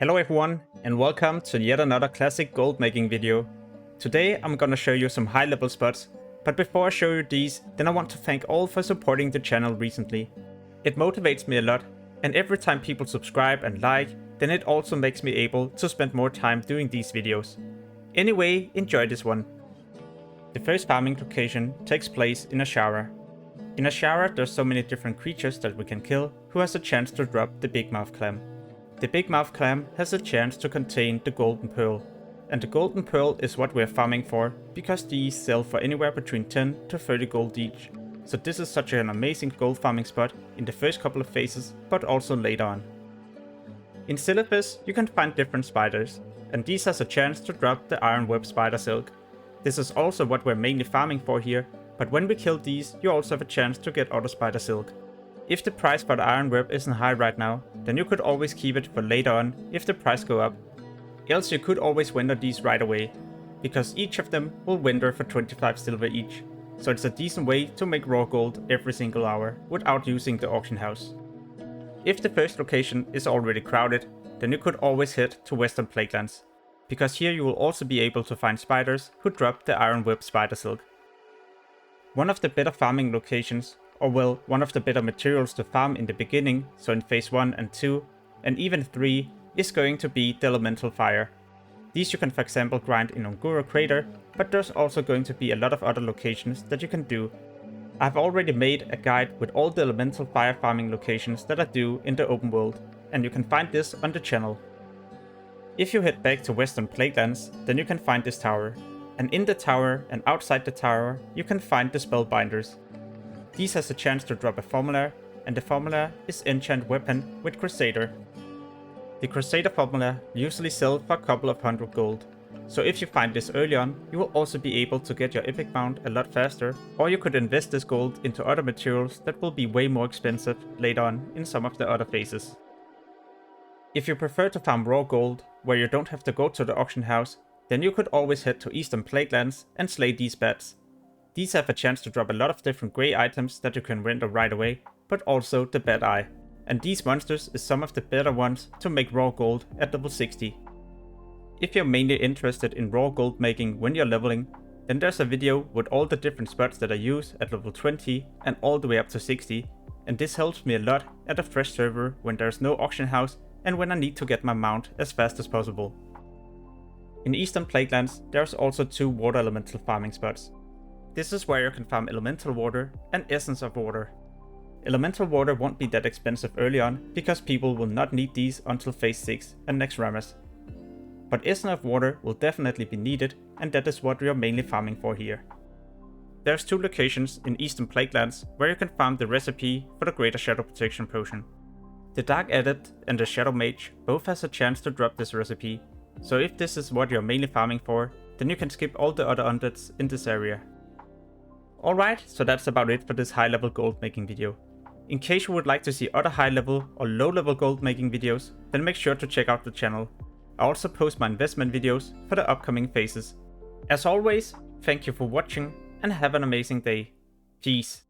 Hello everyone, and welcome to yet another classic gold making video. Today I'm gonna show you some high level spots, but before I show you these, then I want to thank all for supporting the channel recently. It motivates me a lot, and every time people subscribe and like, then it also makes me able to spend more time doing these videos. Anyway, enjoy this one. The first farming location takes place in a shower. In a shower there's so many different creatures that we can kill who has a chance to drop the big mouth clam. The big mouth clam has a chance to contain the golden pearl, and the golden pearl is what we are farming for because these sell for anywhere between 10 to 30 gold each. So this is such an amazing gold farming spot in the first couple of phases, but also later on. In Silithus you can find different spiders, and these has a chance to drop the iron web spider silk. This is also what we're mainly farming for here, but when we kill these you also have a chance to get other spider silk. If the price for the iron web isn't high right now, then you could always keep it for later on if the price go up. Else you could always winter these right away, because each of them will winter for 25 silver each. So it's a decent way to make raw gold every single hour without using the auction house. If the first location is already crowded, then you could always head to Western Plaguelands, because here you will also be able to find spiders who drop the iron web spider silk. One of the better farming locations, or well, one of the better materials to farm in the beginning, so in phase 1 and 2, and even 3, is going to be the elemental fire. These you can for example grind in Ungura Crater, but there's also going to be a lot of other locations that you can do. I've already made a guide with all the elemental fire farming locations that I do in the open world, and you can find this on the channel. If you head back to Western Plaguelands, then you can find this tower, and in the tower and outside the tower you can find the spellbinders. These has a chance to drop a formula, and the formula is enchant weapon with Crusader. The Crusader formula usually sell for a couple of hundred gold, so if you find this early on, you will also be able to get your epic mount a lot faster, or you could invest this gold into other materials that will be way more expensive later on in some of the other phases. If you prefer to farm raw gold, where you don't have to go to the auction house, then you could always head to Eastern Plaguelands and slay these bats. These have a chance to drop a lot of different grey items that you can render right away, but also the Bad Eye. And these monsters is some of the better ones to make raw gold at level 60. If you're mainly interested in raw gold making when you're leveling, then there's a video with all the different spots that I use at level 20 and all the way up to 60, and this helps me a lot at a fresh server when there's no auction house and when I need to get my mount as fast as possible. In Eastern Plaguelands there's also 2 water elemental farming spots. This is where you can farm elemental water and essence of water. Elemental water won't be that expensive early on because people will not need these until phase 6 and next Ramas. But essence of water will definitely be needed, and that is what we are mainly farming for here. There's 2 locations in Eastern Plaguelands where you can farm the recipe for the Greater Shadow Protection Potion. The Dark Adept and the Shadow Mage both has a chance to drop this recipe, so if this is what you're mainly farming for, then you can skip all the other undeads in this area. Alright, so that's about it for this high level gold making video. In case you would like to see other high level or low level gold making videos, then make sure to check out the channel. I also post my investment videos for the upcoming phases. As always, thank you for watching and have an amazing day. Peace.